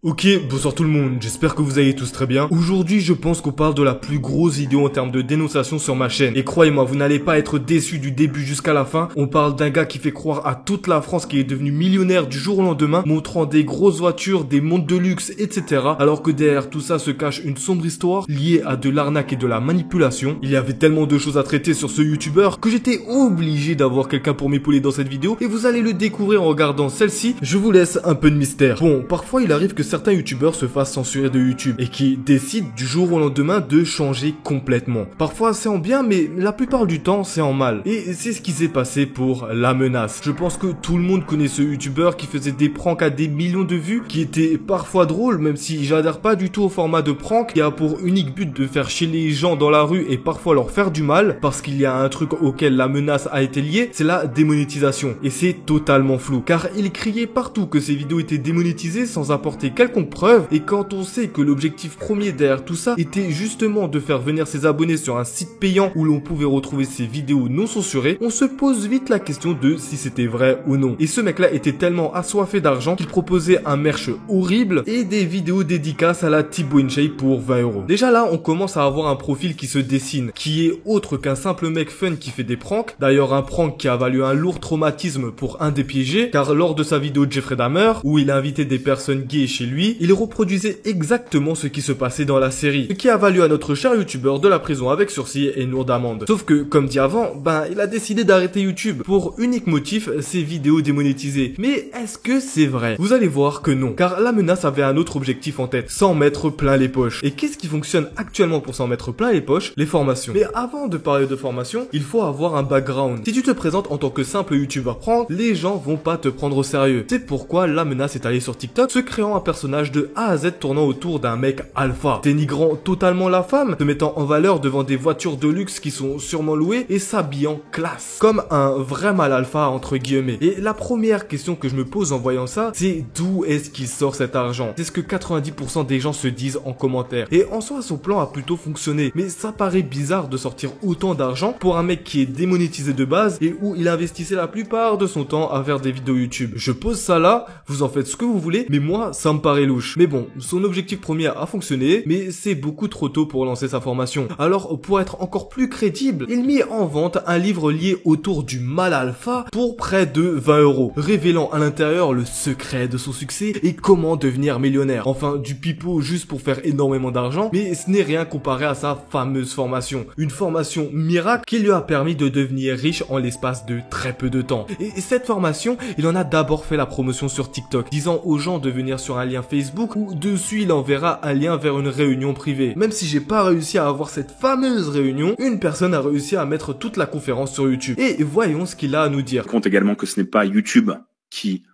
Ok, bonsoir tout le monde, j'espère que vous allez tous très bien. Aujourd'hui, je pense qu'on parle de la plus grosse vidéo en termes de dénonciation sur ma chaîne. Et croyez-moi, vous n'allez pas être déçus du début jusqu'à la fin. On parle d'un gars qui fait croire à toute la France qu'il est devenu millionnaire du jour au lendemain, montrant des grosses voitures, des montres de luxe, etc. Alors que derrière tout ça se cache une sombre histoire liée à de l'arnaque et de la manipulation. Il y avait tellement de choses à traiter sur ce youtubeur que j'étais obligé d'avoir quelqu'un pour m'épauler dans cette vidéo. Et vous allez le découvrir en regardant celle-ci. Je vous laisse un peu de mystère. Bon, parfois il arrive que certains youtubeurs se fassent censurer de YouTube et qui décident du jour au lendemain de changer complètement. Parfois c'est en bien, mais la plupart du temps c'est en mal. Et c'est ce qui s'est passé pour La Menace. Je pense que tout le monde connaît ce youtubeur qui faisait des pranks à des millions de vues, qui était parfois drôle, même si j'adhère pas du tout au format de prank, qui a pour unique but de faire chier les gens dans la rue et parfois leur faire du mal, parce qu'il y a un truc auquel La Menace a été liée, c'est la démonétisation. Et c'est totalement flou, car il criait partout que ses vidéos étaient démonétisées sans apporter quelconque preuve, et quand on sait que l'objectif premier derrière tout ça était justement de faire venir ses abonnés sur un site payant où l'on pouvait retrouver ses vidéos non censurées, on se pose vite la question de si c'était vrai ou non. Et ce mec-là était tellement assoiffé d'argent qu'il proposait un merch horrible et des vidéos dédicaces à la Thibaut InShape pour 20 €. Déjà là, on commence à avoir un profil qui se dessine, qui est autre qu'un simple mec fun qui fait des pranks. D'ailleurs, un prank qui a valu un lourd traumatisme pour un des piégés, car lors de sa vidéo Jeffrey Dahmer, où il a invité des personnes gays chez lui, il reproduisait exactement ce qui se passait dans la série, ce qui a valu à notre cher youtubeur de la prison avec sursis et une lourde amende. Sauf que, comme dit avant, il a décidé d'arrêter YouTube pour unique motif, ses vidéos démonétisées. Mais est-ce que c'est vrai? Vous allez voir que non, car La Menace avait un autre objectif en tête, s'en mettre plein les poches. Et qu'est-ce qui fonctionne actuellement pour s'en mettre plein les poches? Les formations. Mais avant de parler de formation, il faut avoir un background. Si tu te présentes en tant que simple youtubeur prank, les gens vont pas te prendre au sérieux. C'est pourquoi La Menace est allé sur TikTok, se créant un personnage de A à Z tournant autour d'un mec alpha, dénigrant totalement la femme, se mettant en valeur devant des voitures de luxe qui sont sûrement louées et s'habillant classe, comme un vrai mâle alpha entre guillemets. Et la première question que je me pose en voyant ça, c'est d'où est-ce qu'il sort cet argent? C'est ce que 90% des gens se disent en commentaire. Et en soi, son plan a plutôt fonctionné, mais ça paraît bizarre de sortir autant d'argent pour un mec qui est démonétisé de base et où il investissait la plupart de son temps à faire des vidéos YouTube. Je pose ça là, vous en faites ce que vous voulez, mais moi, ça me paraît louche. Mais bon, son objectif premier a fonctionné, mais c'est beaucoup trop tôt pour lancer sa formation. Alors, pour être encore plus crédible, il mit en vente un livre lié autour du mâle alpha pour près de 20 €, révélant à l'intérieur le secret de son succès et comment devenir millionnaire. Enfin, du pipeau juste pour faire énormément d'argent, mais ce n'est rien comparé à sa fameuse formation. Une formation miracle qui lui a permis de devenir riche en l'espace de très peu de temps. Et cette formation, il en a d'abord fait la promotion sur TikTok, disant aux gens de venir sur un lien Facebook où dessus il enverra un lien vers une réunion privée. Même si j'ai pas réussi à avoir cette fameuse réunion, une personne a réussi à mettre toute la conférence sur YouTube. Et voyons ce qu'il a à nous dire. Je compte également que ce n'est pas YouTube qui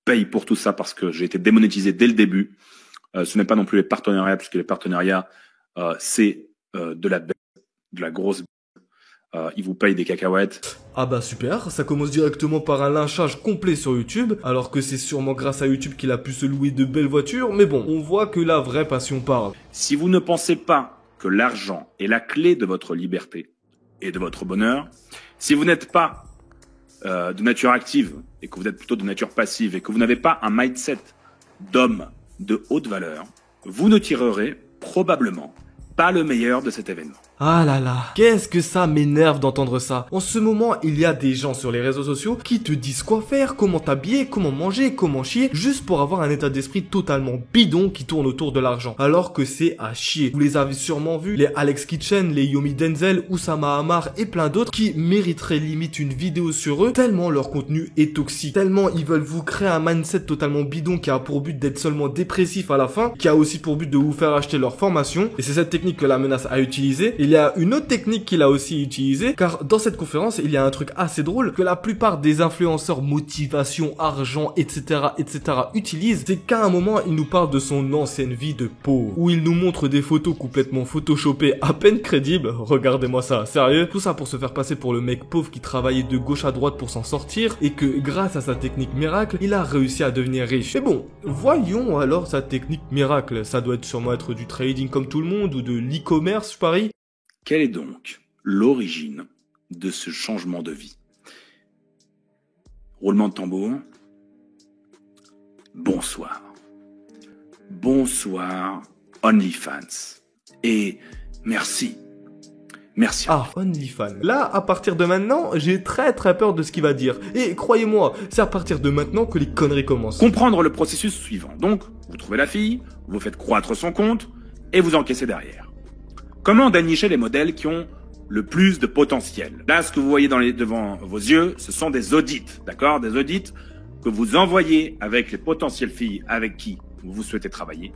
paye pour tout ça parce que j'ai été démonétisé dès le début. Ce n'est pas non plus les partenariats, puisque les partenariats, c'est de la grosse. Ils vous payent des cacahuètes. Ah bah super, ça commence directement par un lynchage complet sur YouTube, alors que c'est sûrement grâce à YouTube qu'il a pu se louer de belles voitures, mais bon, on voit que la vraie passion parle. Si vous ne pensez pas que l'argent est la clé de votre liberté et de votre bonheur, si vous n'êtes pas de nature active et que vous êtes plutôt de nature passive et que vous n'avez pas un mindset d'homme de haute valeur, vous ne tirerez probablement pas le meilleur de cet événement. Ah là là, qu'est-ce que ça m'énerve d'entendre ça. En ce moment, il y a des gens sur les réseaux sociaux qui te disent quoi faire, comment t'habiller, comment manger, comment chier, juste pour avoir un état d'esprit totalement bidon qui tourne autour de l'argent. Alors que c'est à chier. Vous les avez sûrement vus, les Alex Kitchen, les Yomi Denzel, Oussama Hamar et plein d'autres qui mériteraient limite une vidéo sur eux tellement leur contenu est toxique. Tellement ils veulent vous créer un mindset totalement bidon qui a pour but d'être seulement dépressif à la fin, qui a aussi pour but de vous faire acheter leur formation. Et c'est cette technique que La Menace a utilisée. Il y a une autre technique qu'il a aussi utilisée, car dans cette conférence, il y a un truc assez drôle que la plupart des influenceurs motivation, argent, etc., utilisent. C'est qu'à un moment, il nous parle de son ancienne vie de pauvre, où il nous montre des photos complètement photoshopées, à peine crédibles. Regardez-moi ça, sérieux. Tout ça pour se faire passer pour le mec pauvre qui travaillait de gauche à droite pour s'en sortir, et que grâce à sa technique miracle, il a réussi à devenir riche. Mais bon, voyons alors sa technique miracle. Ça doit sûrement être du trading comme tout le monde, ou de l'e-commerce, je parie. Quelle est donc l'origine de ce changement de vie? Roulement de tambour. Bonsoir. bonsoir OnlyFans. Et merci. Merci. Ah, OnlyFans. Là, à partir de maintenant, j'ai très peur de ce qu'il va dire. Et croyez-moi, c'est à partir de maintenant que les conneries commencent. Comprendre le processus suivant. Donc, vous trouvez la fille, vous faites croître son compte, et vous encaissez derrière. Comment dénicher les modèles qui ont le plus de potentiel? Là, ce que vous voyez devant vos yeux, ce sont des audits, d'accord? Des audits que vous envoyez avec les potentielles filles avec qui vous souhaitez travailler,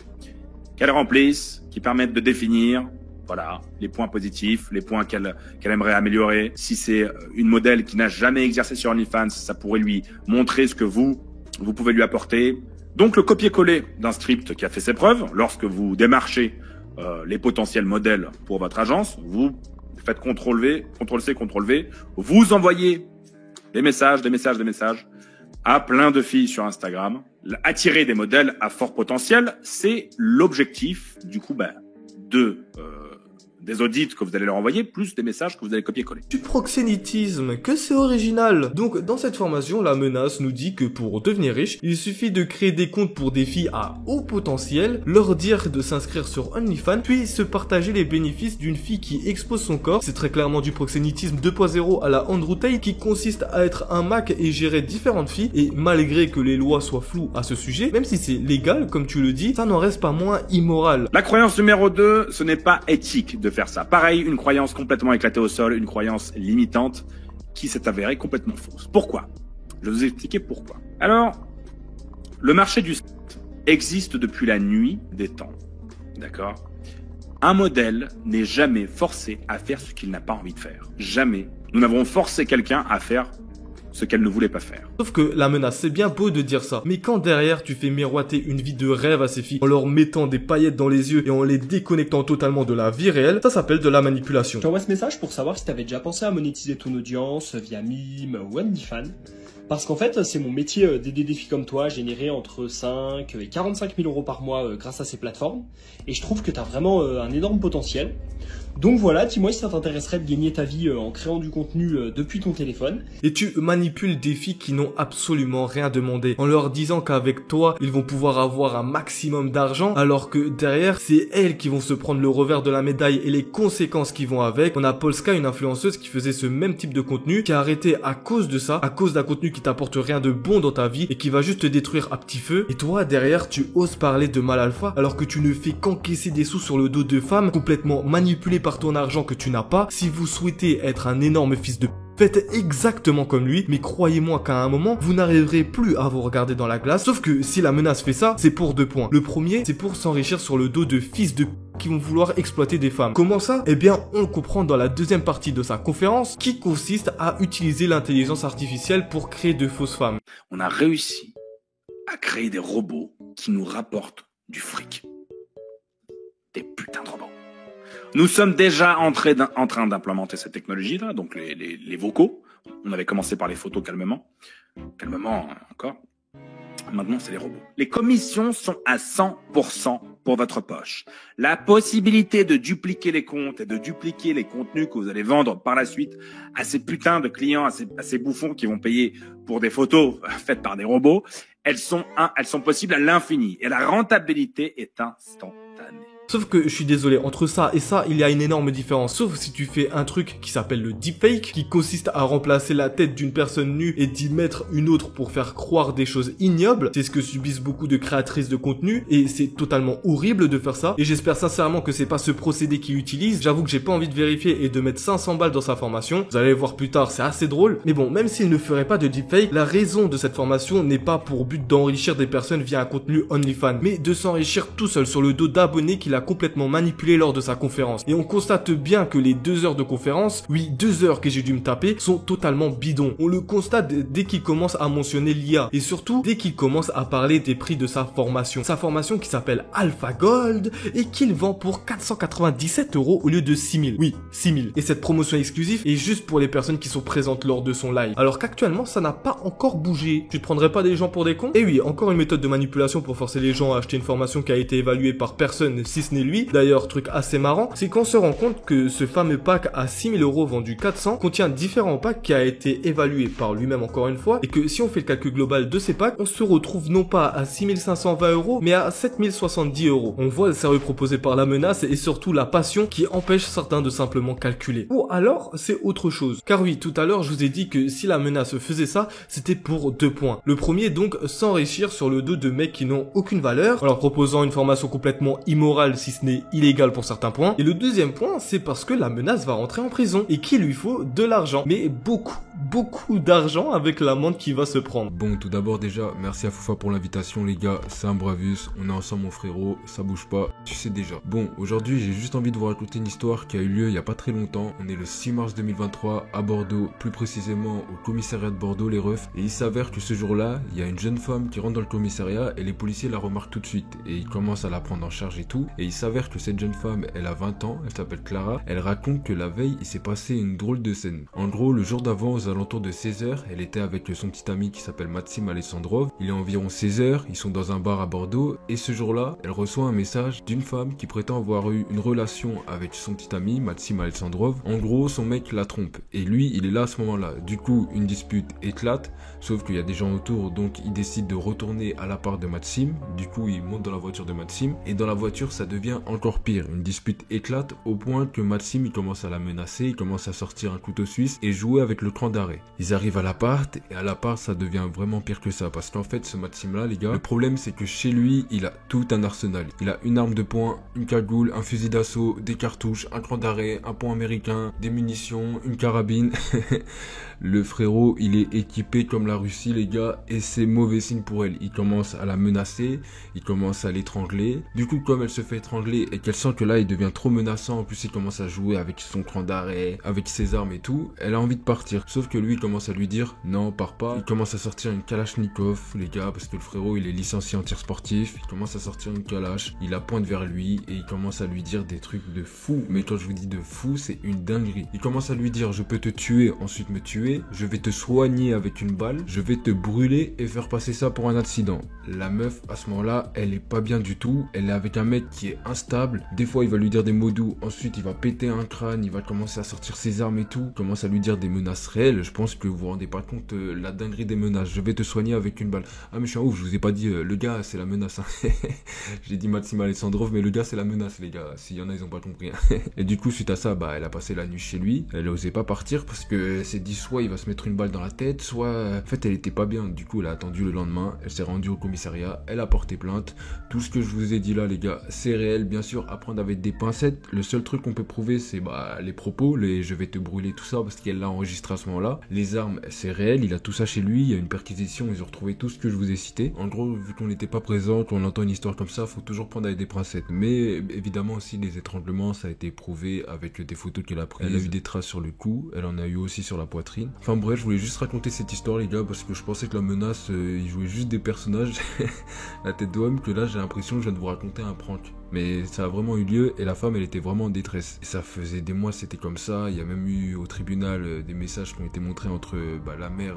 qu'elles remplissent, qui permettent de définir, voilà, les points positifs, les points qu'elle aimerait améliorer. Si c'est une modèle qui n'a jamais exercé sur OnlyFans, ça pourrait lui montrer ce que vous pouvez lui apporter. Donc, le copier-coller d'un script qui a fait ses preuves, lorsque vous démarchez les potentiels modèles pour votre agence, vous faites CTRL-V, CTRL-C, CTRL-V, vous envoyez des messages à plein de filles sur Instagram. Attirer des modèles à fort potentiel, c'est l'objectif du coup des audits que vous allez leur envoyer, plus des messages que vous allez copier-coller. Du proxénétisme, que c'est original. Donc dans cette formation, la menace nous dit que pour devenir riche, il suffit de créer des comptes pour des filles à haut potentiel, leur dire de s'inscrire sur OnlyFans, puis se partager les bénéfices d'une fille qui expose son corps. C'est très clairement du proxénétisme 2.0 à la Andrew Tate, qui consiste à être un Mac et gérer différentes filles, et malgré que les lois soient floues à ce sujet, même si c'est légal, comme tu le dis, ça n'en reste pas moins immoral. La croyance numéro 2, ce n'est pas éthique de faire ça. Pareil, une croyance complètement éclatée au sol, une croyance limitante qui s'est avérée complètement fausse. Pourquoi? Je vais vous expliquer pourquoi. Alors, le marché du sexe existe depuis la nuit des temps. D'accord? Un modèle n'est jamais forcé à faire ce qu'il n'a pas envie de faire. Jamais. Nous n'avons forcé quelqu'un à faire ce qu'elle ne voulait pas faire. Sauf que la menace, c'est bien beau de dire ça, mais quand derrière tu fais miroiter une vie de rêve à ces filles en leur mettant des paillettes dans les yeux et en les déconnectant totalement de la vie réelle, ça s'appelle de la manipulation. Je t'envoie ce message pour savoir si t'avais déjà pensé à monétiser ton audience via Mime ou OnlyFans. Parce qu'en fait, c'est mon métier d'aider des filles comme toi à générer entre 5 et 45 000 euros par mois grâce à ces plateformes. Et je trouve que t'as vraiment un énorme potentiel. Donc voilà, dis-moi si ça t'intéresserait de gagner ta vie en créant du contenu depuis ton téléphone. Et tu manipules des filles qui n'ont absolument rien demandé, en leur disant qu'avec toi, ils vont pouvoir avoir un maximum d'argent, alors que derrière, c'est elles qui vont se prendre le revers de la médaille et les conséquences qui vont avec. On a Polska, une influenceuse qui faisait ce même type de contenu, qui a arrêté à cause de ça, à cause d'un contenu qui t'apporte rien de bon dans ta vie et qui va juste te détruire à petit feu. Et toi, derrière, tu oses parler de mal alpha, alors que tu ne fais qu'encaisser des sous sur le dos de femmes, complètement manipulées par ton argent que tu n'as pas. Si vous souhaitez être un énorme fils de faites exactement comme lui, mais croyez-moi qu'à un moment, vous n'arriverez plus à vous regarder dans la glace, sauf que si la menace fait ça, c'est pour 2 points. Le premier, c'est pour s'enrichir sur le dos de fils de qui vont vouloir exploiter des femmes. Comment ça? Eh bien, on le comprend dans la deuxième partie de sa conférence, qui consiste à utiliser l'intelligence artificielle pour créer de fausses femmes. On a réussi à créer des robots qui nous rapportent du fric. Des putains de robots. Nous sommes déjà en train d'implémenter cette technologie-là, donc les vocaux. On avait commencé par les photos calmement. Calmement encore. Maintenant, c'est les robots. Les commissions sont à 100% pour votre poche. La possibilité de dupliquer les comptes et de dupliquer les contenus que vous allez vendre par la suite à ces putains de clients, à ces bouffons qui vont payer pour des photos faites par des robots, elles sont possibles à l'infini. Et la rentabilité est instantanée. Sauf que je suis désolé, entre ça et ça, il y a une énorme différence. Sauf si tu fais un truc qui s'appelle le deepfake, qui consiste à remplacer la tête d'une personne nue et d'y mettre une autre pour faire croire des choses ignobles. C'est ce que subissent beaucoup de créatrices de contenu et c'est totalement horrible de faire ça. Et j'espère sincèrement que c'est pas ce procédé qu'ils utilisent. J'avoue que j'ai pas envie de vérifier et de mettre 500 balles dans sa formation. Vous allez voir plus tard, c'est assez drôle. Mais bon, même s'ils ne feraient pas de deepfake, la raison de cette formation n'est pas pour but d'enrichir des personnes via un contenu OnlyFans, mais de s'enrichir tout seul sur le dos d'abonnés qu'il a complètement manipulé lors de sa conférence. Et on constate bien que les 2 heures de conférence, oui 2 heures que j'ai dû me taper, sont totalement bidons. On le constate dès qu'il commence à mentionner l'IA et surtout dès qu'il commence à parler des prix de sa formation. Sa formation qui s'appelle Alpha Gold et qu'il vend pour 497 € au lieu de 6000. Oui, 6000. Et cette promotion exclusive est juste pour les personnes qui sont présentes lors de son live. Alors qu'actuellement ça n'a pas encore bougé. Tu te prendrais pas des gens pour des cons? Et oui, encore une méthode de manipulation pour forcer les gens à acheter une formation qui a été évaluée par personne, si ce n'est lui. D'ailleurs, truc assez marrant, c'est qu'on se rend compte que ce fameux pack à 6000 € vendu 400 contient différents packs qui a été évalué par lui-même encore une fois, et que si on fait le calcul global de ces packs, on se retrouve non pas à 6520 €, mais à 7070 €. On voit le sérieux proposé par la menace et surtout la passion qui empêche certains de simplement calculer. Ou alors, c'est autre chose. Car oui, tout à l'heure, je vous ai dit que si la menace faisait ça, c'était pour 2 points. Le premier, donc, s'enrichir sur le dos de mecs qui n'ont aucune valeur, en leur proposant une formation complètement immorale, si ce n'est illégale pour certains points. Et le deuxième point, c'est parce que la menace va rentrer en prison et qu'il lui faut de l'argent. Mais beaucoup d'argent avec l'amende qu'il va se prendre. Bon, tout d'abord déjà, merci à Foufa pour l'invitation les gars, c'est un bravus, on est ensemble mon frérot, ça bouge pas, tu sais déjà. Bon, aujourd'hui j'ai juste envie de vous raconter une histoire qui a eu lieu il y a pas très longtemps. On est le 6 mars 2023 à Bordeaux, plus précisément au commissariat de Bordeaux les refs. Et il s'avère que ce jour-là, il y a une jeune femme qui rentre dans le commissariat et les policiers la remarquent tout de suite. Et ils commencent à la prendre en charge et tout. Et il s'avère que cette jeune femme, elle a 20 ans, elle s'appelle Clara. Elle raconte que la veille, il s'est passé une drôle de scène. En gros, le jour d'avant, aux alentours de 16h, elle était avec son petit ami qui s'appelle Maxime Alessandrov. Il est environ 16h, ils sont dans un bar à Bordeaux. Et ce jour-là, elle reçoit un message d'une femme qui prétend avoir eu une relation avec son petit ami, Maxime Alessandrov. En gros, son mec la trompe. Et lui, il est là à ce moment-là. Du coup, une dispute éclate. Sauf qu'il y a des gens autour, donc il décide de retourner à l'appart de Maxime. Du coup, il monte dans la voiture de Maxime. Et dans la voiture, ça devient encore pire. Une dispute éclate au point que Maxime, il commence à la menacer. Il commence à sortir un couteau suisse et jouer avec le cran d'arrêt. Ils arrivent à l'appart. Et à l'appart, ça devient vraiment pire que ça. Parce qu'en fait, ce Maxime-là, les gars, le problème, c'est que chez lui, il a tout un arsenal. Il a une arme de poing, une cagoule, un fusil d'assaut, des cartouches, un cran d'arrêt, un pont américain, des munitions, une carabine. Le frérot, il est équipé comme la Russie, les gars, et c'est mauvais signe pour elle. Il commence à la menacer, il commence à l'étrangler. Du coup, comme elle se fait étrangler et qu'elle sent que là, il devient trop menaçant, en plus, il commence à jouer avec son cran d'arrêt, avec ses armes et tout, elle a envie de partir. Sauf que lui, il commence à lui dire, non, pars pas. Il commence à sortir une Kalachnikov, les gars, parce que le frérot, il est licencié en tir sportif. Il commence à sortir une Kalash, il la pointe vers lui et il commence à lui dire des trucs de fou. Mais quand je vous dis de fou, c'est une dinguerie. Il commence à lui dire, je peux te tuer, ensuite me tuer. Je vais te soigner avec une balle, je vais te brûler et faire passer ça pour un accident. La meuf, à ce moment-là, elle est pas bien du tout. Elle est avec un mec qui est instable. Des fois, il va lui dire des mots doux. Ensuite, il va péter un crâne. Il va commencer à sortir ses armes et tout. Il commence à lui dire des menaces réelles. Je pense que vous vous rendez pas compte la dinguerie des menaces. Je vais te soigner avec une balle. Ah, mais je suis un ouf, je vous ai pas dit le gars, c'est la menace. Hein. J'ai dit Maxime Alessandrov, mais le gars, c'est la menace, les gars. S'il y en a, ils ont pas compris. Et du coup, suite à ça, bah, elle a passé la nuit chez lui. Elle osait pas partir parce que elle s'est dit soit il va se mettre une balle dans la tête, soit en fait elle était pas bien. Du coup elle a attendu le lendemain, elle s'est rendue au commissariat, elle a porté plainte. Tout ce que je vous ai dit là les gars, c'est réel. Bien sûr, à prendre avec des pincettes. Le seul truc qu'on peut prouver c'est les propos, les je vais te brûler, tout ça, parce qu'elle l'a enregistré à ce moment là. Les armes, c'est réel, il a tout ça chez lui, il y a une perquisition, ils ont retrouvé tout ce que je vous ai cité. En gros, vu qu'on n'était pas présent, qu'on entend une histoire comme ça, faut toujours prendre avec des pincettes. Mais évidemment aussi les étranglements, ça a été prouvé avec des photos qu'elle a prises. Elle a eu des traces sur le cou, elle en a eu aussi sur la poitrine. Enfin bref, je voulais juste raconter cette histoire les gars parce que je pensais que la menace il jouait juste des personnages la tête d'homme, que là j'ai l'impression que je viens de vous raconter un prank. Mais ça a vraiment eu lieu et la femme elle était vraiment en détresse. Et ça faisait des mois c'était comme ça. Il y a même eu au tribunal des messages qui ont été montrés entre la mère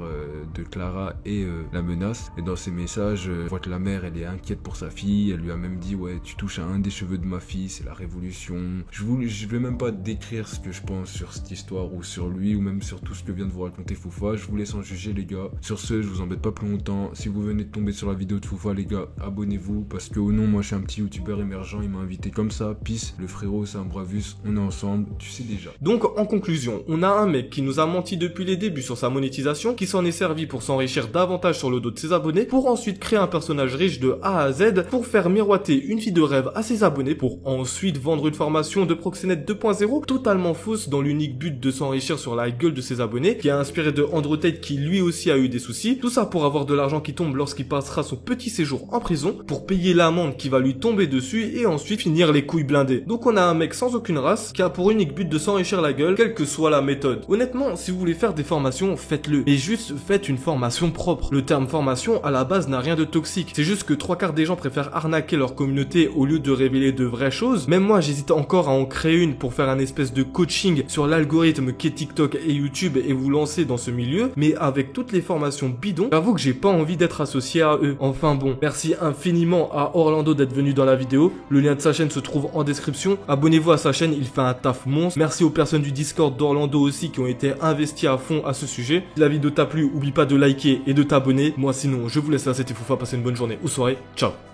de Clara et la menace. Et dans ces messages, on voit que la mère elle est inquiète pour sa fille. Elle lui a même dit ouais tu touches à un des cheveux de ma fille, c'est la révolution. Je vais même pas décrire ce que je pense sur cette histoire ou sur lui ou même sur tout ce que vient de vous raconter Foufa. Je vous laisse en juger les gars. Sur ce, je vous embête pas plus longtemps. Si vous venez de tomber sur la vidéo de Foufa les gars, abonnez-vous parce que non moi je suis un petit youtubeur émergent. Il m'a invité comme ça, peace, le frérot c'est un bravus, on est ensemble, tu sais déjà. Donc en conclusion, on a un mec qui nous a menti depuis les débuts sur sa monétisation, qui s'en est servi pour s'enrichir davantage sur le dos de ses abonnés, pour ensuite créer un personnage riche de A à Z, pour faire miroiter une vie de rêve à ses abonnés, pour ensuite vendre une formation de proxénète 2.0 totalement fausse dans l'unique but de s'enrichir sur la gueule de ses abonnés, qui a inspiré de Andrew Tate qui lui aussi a eu des soucis, tout ça pour avoir de l'argent qui tombe lorsqu'il passera son petit séjour en prison, pour payer l'amende qui va lui tomber dessus et ensuite finir les couilles blindées. Donc on a un mec sans aucune race qui a pour unique but de s'enrichir la gueule, quelle que soit la méthode. Honnêtement, si vous voulez faire des formations, faites-le. Mais juste faites une formation propre. Le terme formation à la base n'a rien de toxique. C'est juste que 3/4 des gens préfèrent arnaquer leur communauté au lieu de révéler de vraies choses. Même moi j'hésite encore à en créer une pour faire un espèce de coaching sur l'algorithme qu'est TikTok et YouTube et vous lancer dans ce milieu, mais avec toutes les formations bidons, j'avoue que j'ai pas envie d'être associé à eux. Enfin bon, merci infiniment à Orlando d'être venu dans la vidéo. Le lien de sa chaîne se trouve en description. Abonnez-vous à sa chaîne, il fait un taf monstre. Merci aux personnes du Discord d'Orlando aussi qui ont été investies à fond à ce sujet. Si la vidéo t'a plu, oublie pas de liker et de t'abonner. Moi sinon, je vous laisse là, c'était Foufa, passez une bonne journée ou soirée. Ciao.